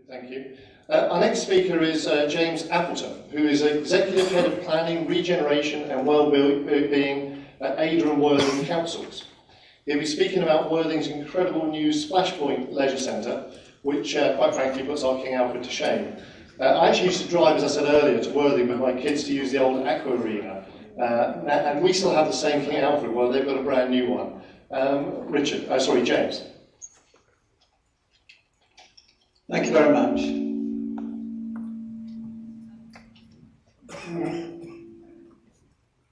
Thank you. Our next speaker is James Appleton, who is Executive Head of Planning, Regeneration and Wellbeing at Adur Worthing Councils. He'll be speaking about Worthing's incredible new Splashpoint Leisure Centre, which quite frankly puts our King Alfred to shame. I actually used to drive, as I said earlier, to Worthing with my kids to use the old Aqua Arena, and we still have the same King Alfred. Well, they've got a brand new one. James. Thank you very much.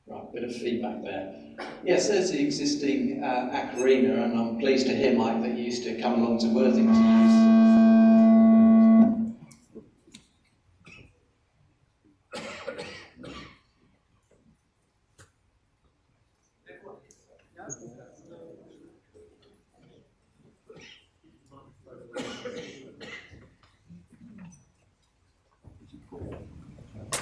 Right, a bit of feedback there. Yes, there's the existing Aqua Arena, and I'm pleased to hear, Mike, that you used to come along to Worthing to use.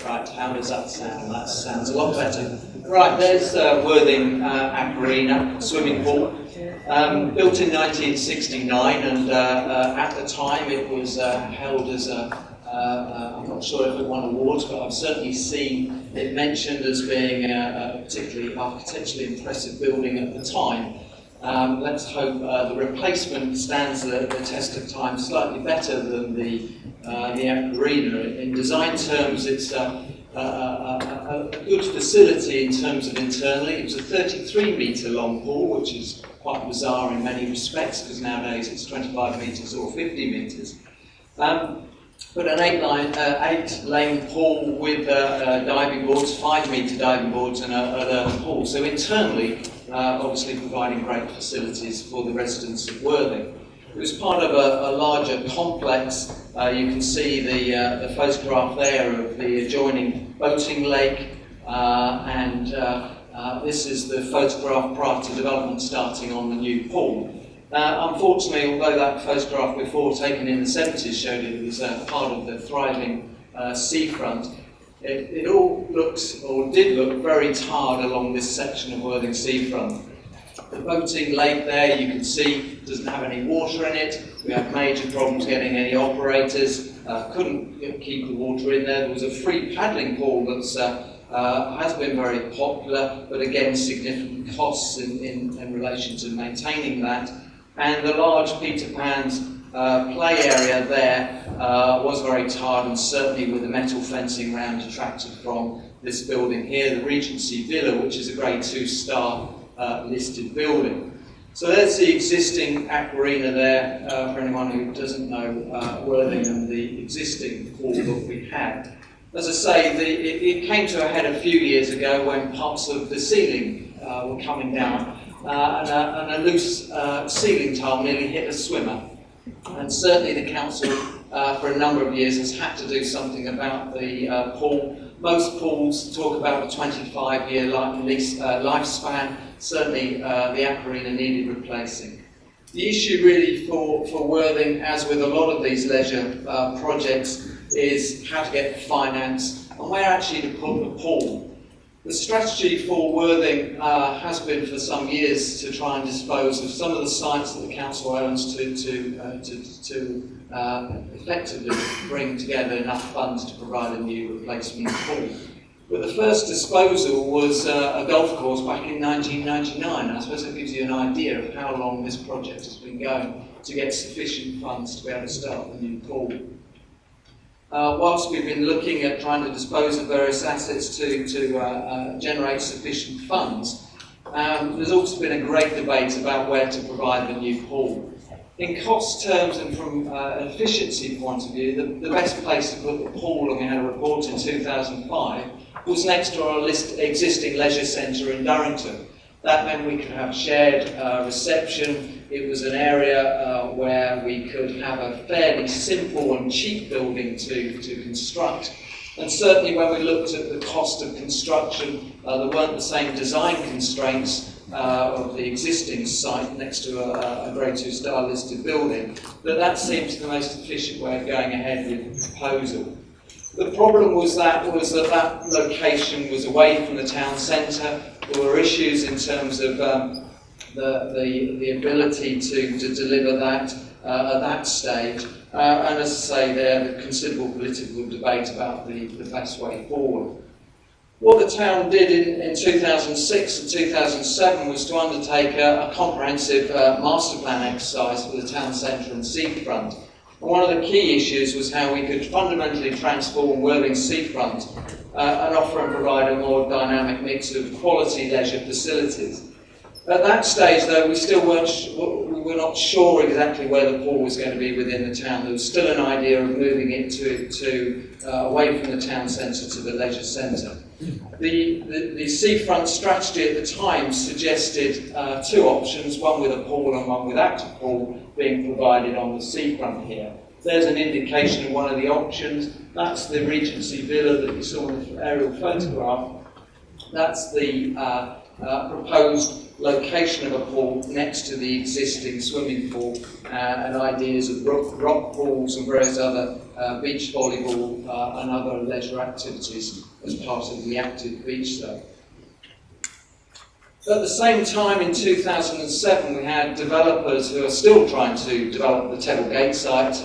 Right, how does that sound? That sounds a lot better. Right, there's Worthing Aqua Arena swimming pool, built in 1969, and at the time it was held as I'm not sure if it won awards, but I've certainly seen it mentioned as being a particularly architecturally impressive building at the time. Let's hope the replacement stands the test of time slightly better than the Aqua Arena. In design terms, it's a good facility in terms of internally. It was a 33-metre long pool, which is quite bizarre in many respects, because nowadays it's 25 metres or 50 metres. But an 8-lane pool with diving boards, 5-metre diving boards, and a pool. So internally, obviously providing great facilities for the residents of Worthing. It was part of a larger complex. You can see the photograph there of the adjoining boating lake, and this is the photograph prior to development starting on the new pool. Unfortunately, although that photograph before, taken in the 70s, showed it was part of the thriving seafront, it all looks, or did look, very tarred along this section of Worthing seafront. The boating lake there, you can see, doesn't have any water in it. We had major problems getting any operators, couldn't keep the water in there. There was a free paddling pool that's has been very popular, but again, significant costs in relation to maintaining that. And the large Peter Pan's play area there was very tarred, and certainly with the metal fencing round detracted from this building here, the Regency Villa, which is a grade 2-star listed building. So there's the existing Aqua Arena there, for anyone who doesn't know Worthing and the existing pool that we had. As I say, it came to a head a few years ago when parts of the ceiling were coming down, and a loose ceiling tile nearly hit a swimmer. And certainly the council, for a number of years, has had to do something about the pool. Most pools talk about a 25-year lifespan. Certainly the Aqua Arena needed replacing. The issue really for Worthing, as with a lot of these leisure projects, is how to get finance and where actually to put the pool. The strategy for Worthing has been for some years to try and dispose of some of the sites that the council owns to effectively bring together enough funds to provide a new replacement pool. But the first disposal was a golf course back in 1999. I suppose that gives you an idea of how long this project has been going to get sufficient funds to be able to start the new pool. Whilst we've been looking at trying to dispose of various assets to generate sufficient funds, there's also been a great debate about where to provide the new pool. In cost terms and from an efficiency point of view, the best place to put the pool, and we had a report in 2005, was next to our existing leisure centre in Durrington. That meant we could have shared reception. It was an area where we could have a fairly simple and cheap building to construct. And certainly when we looked at the cost of construction, there weren't the same design constraints of the existing site next to a grade 2-star listed building, but that seems the most efficient way of going ahead with the proposal. The problem was that location was away from the town centre. There were issues in terms of the ability to deliver that at that stage. And as I say, there the considerable political debate about the best way forward. What the town did in 2006 and 2007 was to undertake a comprehensive master plan exercise for the town centre and seafront. And one of the key issues was how we could fundamentally transform Worthing's seafront and offer and provide a more dynamic mix of quality leisure facilities. At that stage, though, we were not sure exactly where the pool was going to be within the town. There was still an idea of moving it away from the town centre to the leisure centre. The seafront strategy at the time suggested two options, one with a pool and one without a pool being provided on the seafront here. There's an indication of one of the options. That's the Regency Villa that you saw in the aerial photograph. That's the proposed location of a pool next to the existing swimming pool, and ideas of rock pools and various other beach volleyball and other leisure activities as part of the active beach zone. At the same time, in 2007, we had developers who are still trying to develop the Tebble Gate site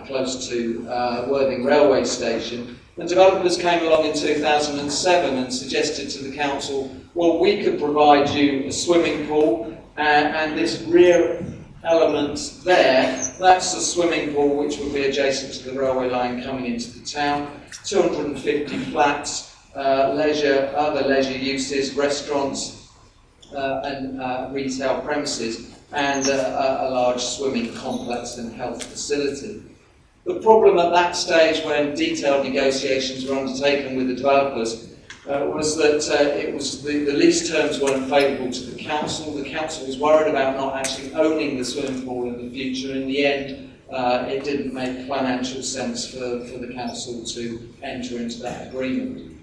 close to Worthing Railway Station. And developers came along in 2007 and suggested to the council, well, we could provide you a swimming pool, and this rear element there, that's the swimming pool which would be adjacent to the railway line coming into the town. 250 flats, other leisure uses, restaurants and retail premises, and a large swimming complex and health facility. The problem at that stage, when detailed negotiations were undertaken with the developers, was that the lease terms weren't favourable to the council. The council was worried about not actually owning the swimming pool in the future. In the end, it didn't make financial sense for the council to enter into that agreement.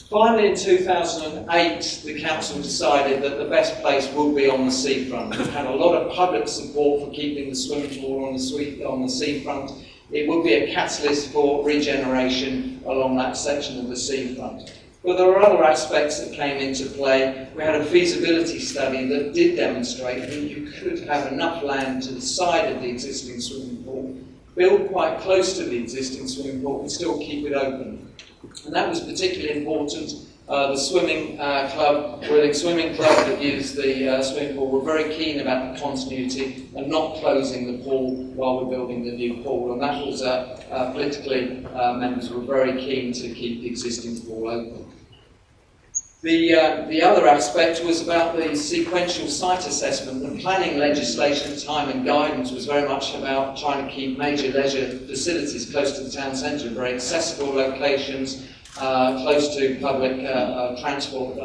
Finally, in 2008, the council decided that the best place would be on the seafront. We've had a lot of public support for keeping the swimming pool on the seafront. It would be a catalyst for regeneration along that section of the seafront. But there are other aspects that came into play. We had a feasibility study that did demonstrate that you could have enough land to the side of the existing swimming pool, build quite close to the existing swimming pool and still keep it open. And that was particularly important. The swimming club, Worthing Swimming Club that used the swimming pool, were very keen about the continuity and not closing the pool while we're building the new pool. And that was politically, members were very keen to keep the existing pool open. The other aspect was about the sequential site assessment. The planning legislation at the time and guidance was very much about trying to keep major leisure facilities close to the town centre, very accessible locations, close to public transport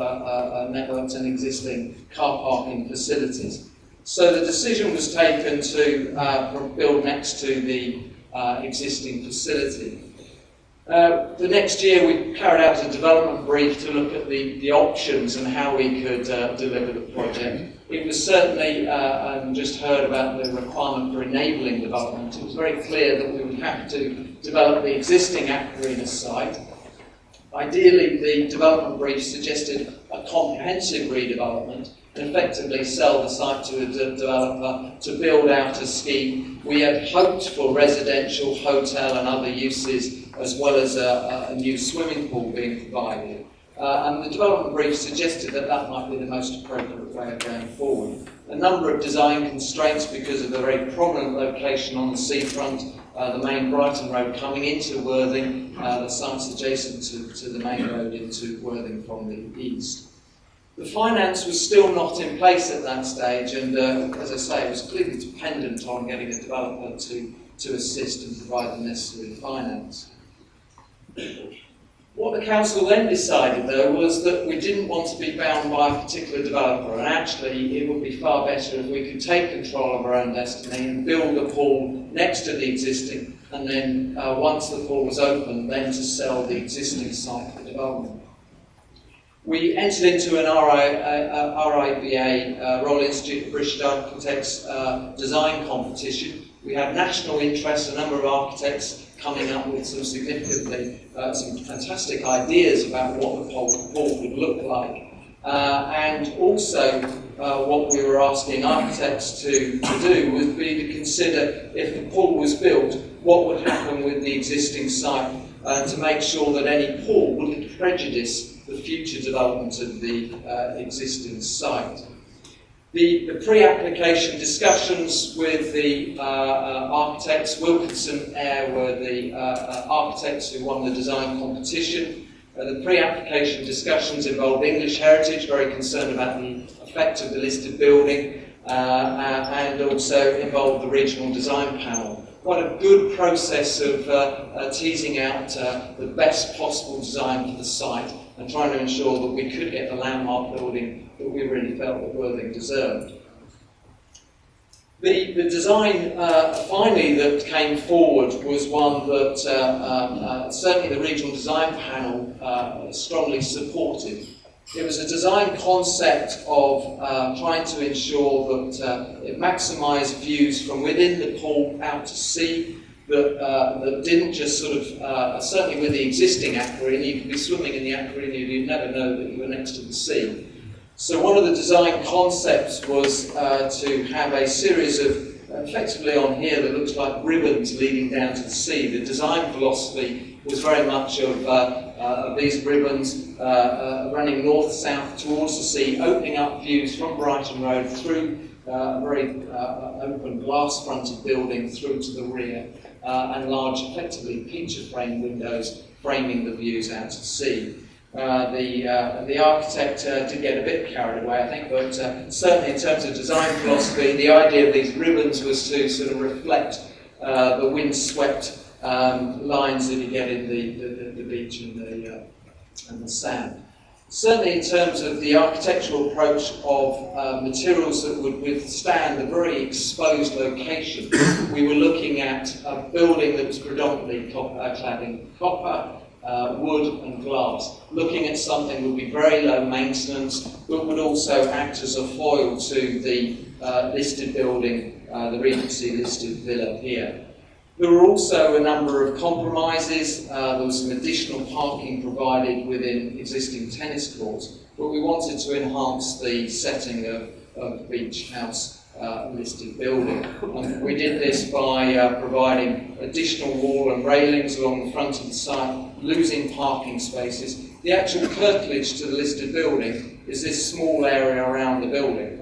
networks and existing car parking facilities. So the decision was taken to build next to the existing facility. The next year we carried out a development brief to look at the options and how we could deliver the project. It was certainly, and just heard about the requirement for enabling development, it was very clear that we would have to develop the existing Aquarina site. Ideally, the development brief suggested a comprehensive redevelopment and effectively sell the site to a developer to build out a scheme. We had hoped for residential, hotel and other uses, as well as a new swimming pool being provided. And the development brief suggested that that might be the most appropriate way of going forward. A number of design constraints because of the very prominent location on the seafront, the main Brighton road coming into Worthing, the site's adjacent to the main road into Worthing from the east. The finance was still not in place at that stage, and as I say, it was clearly dependent on getting a developer to assist and provide the necessary finance. What the council then decided, though, was that we didn't want to be bound by a particular developer, and actually it would be far better if we could take control of our own destiny and build a pool next to the existing, and then once the pool was open, then to sell the existing site for development. We entered into an RIBA, Royal Institute of British Architects design competition. We had national interest, a number of architects coming up with some some fantastic ideas about what the pool would look like. And also what we were asking architects to do would be to consider, if the pool was built, what would happen with the existing site, to make sure that any pool wouldn't prejudice the future development of the existing site. The pre-application discussions with the architects, Wilkinson Eyre were the architects who won the design competition. The pre-application discussions involved English heritage, very concerned about the effect of the listed building, and also involved the regional design panel. What a good process of teasing out the best possible design for the site and trying to ensure that we could get the landmark building that we really felt that Worthing deserved. The design, finally, that came forward was one that certainly the regional design panel strongly supported. It was a design concept of trying to ensure that it maximised views from within the pool out to sea, that didn't just sort of, certainly with the existing aquarine, you could be swimming in the aquarine and you'd never know that you were next to the sea. So one of the design concepts was to have a series of, effectively on here, that looks like ribbons leading down to the sea. The design philosophy was very much of these ribbons running north-south towards the sea, opening up views from Brighton Road through a very open glass-fronted building through to the rear, and large, effectively, picture-frame windows framing the views out to sea. The architect did get a bit carried away, I think, but certainly in terms of design philosophy, the idea of these ribbons was to sort of reflect the wind-swept lines that you get in the beach and the sand. Certainly in terms of the architectural approach of materials that would withstand a very exposed location, we were looking at a building that was predominantly clad in copper, wood and glass, looking at something that would be very low maintenance, but would also act as a foil to the listed building, the Regency listed villa here. There were also a number of compromises. There was some additional parking provided within existing tennis courts, but we wanted to enhance the setting of Beach House listed building. And we did this by providing additional wall and railings along the front of the site, losing parking spaces. The actual curtilage to the listed building is this small area around the building.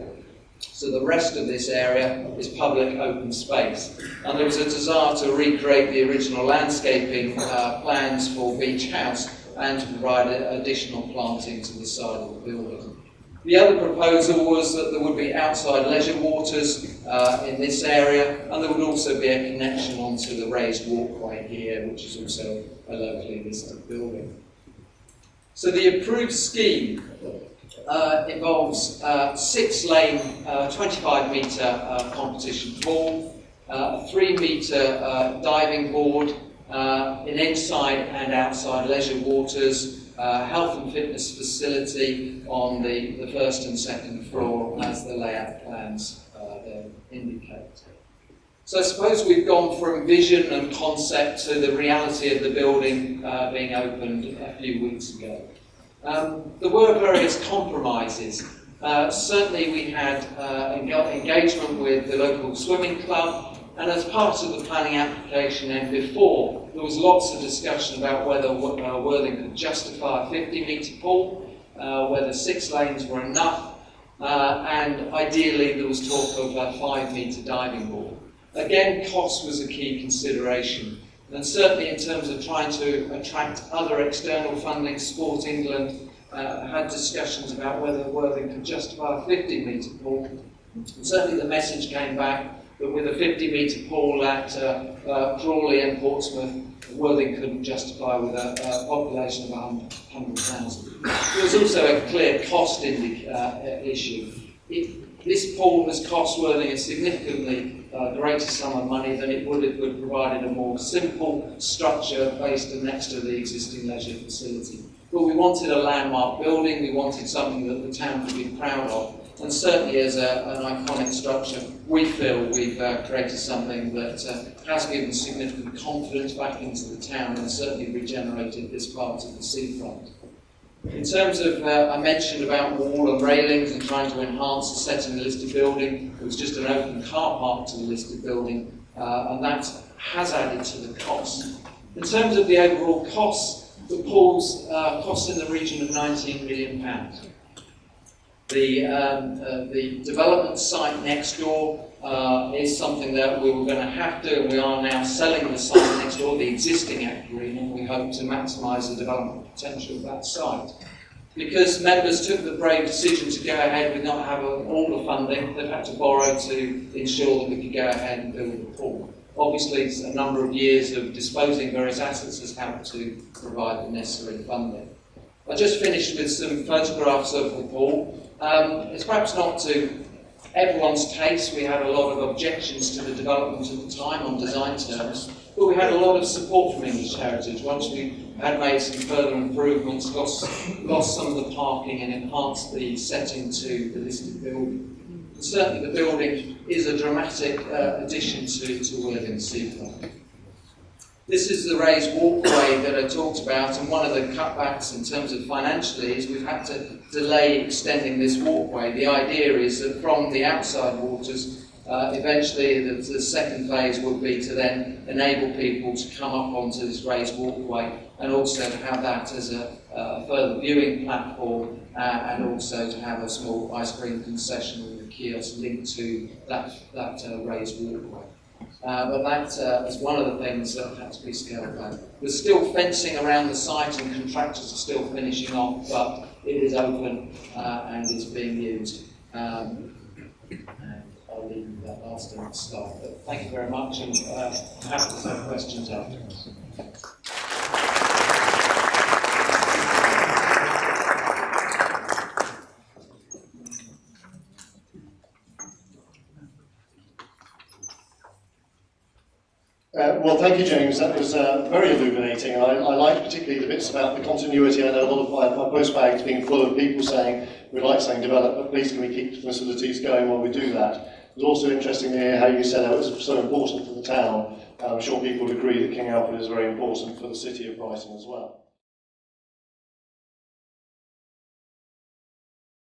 So the rest of this area is public open space. And there was a desire to recreate the original landscaping plans for Beach House and to provide additional planting to the side of the building. The other proposal was that there would be outside leisure waters in this area, and there would also be a connection onto the raised walkway here, which is also a locally listed building. So the approved scheme involves 6-lane, 25-metre competition pool, a 3-metre diving board, an inside and outside leisure waters, health and fitness facility on the first and second floor, as the layout plans there indicate. So I suppose we've gone from vision and concept to the reality of the building being opened a few weeks ago. There were various compromises. Certainly we had engagement with the local swimming club, and as part of the planning application and before, there was lots of discussion about whether Worthing could justify a 50-metre pool, whether 6 lanes were enough, and ideally there was talk of a 5-metre diving board. Again, cost was a key consideration. And certainly in terms of trying to attract other external funding, Sport England had discussions about whether Worthing could justify a 50-metre pool. And certainly the message came back that with a 50-metre pool at Crawley and Portsmouth, Worthing couldn't justify with a population of 100,000. There was also a clear cost issue. This pool has cost Worthing a significantly greater sum of money than it would have provided a more simple structure based next to the existing leisure facility. But we wanted a landmark building, we wanted something that the town could be proud of. And certainly as an iconic structure, we feel we've created something that has given significant confidence back into the town and certainly regenerated this part of the seafront. In terms of, I mentioned about wall and railings and trying to enhance the setting of the listed building. It was just an open car park to the listed building, and that has added to the cost. In terms of the overall costs, the pool's costs in the region of £19 million. The development site next door is something that we were going to have to, and we are now selling the site next door, the existing Act Green, and we hope to maximise the development potential of that site. Because members took the brave decision to go ahead with not having all the funding, they've had to borrow to ensure that we could go ahead and build the pool. Obviously, a number of years of disposing various assets has helped to provide the necessary funding. I just finished with some photographs of the pool. It's perhaps not to everyone's taste. We had a lot of objections to the development at the time on design terms, but we had a lot of support from English Heritage. Once we had made some further improvements, lost some of the parking and enhanced the setting to the listed building. And certainly the building is a dramatic addition to Worthing Seafront. This is the raised walkway that I talked about, and one of the cutbacks in terms of financially is we've had to delay extending this walkway. The idea is that from the outside waters, eventually the second phase would be to then enable people to come up onto this raised walkway and also to have that as a further viewing platform and also to have a small ice cream concession with a kiosk linked to that raised walkway. But that is one of the things that had to be scaled back. There's still fencing around the site and contractors are still finishing off, but it is open and is being used. And I'll leave you that last slide. But thank you very much, and happy to take questions afterwards. Well, thank you, James. That was very illuminating. I like particularly the bits about the continuity. I know a lot of my postbags being full of people saying, we'd like something developed, but please can we keep the facilities going while we do that. It was also interesting to hear how you said it was so important for the town. I'm sure people would agree that King Alfred is very important for the city of Brighton as well.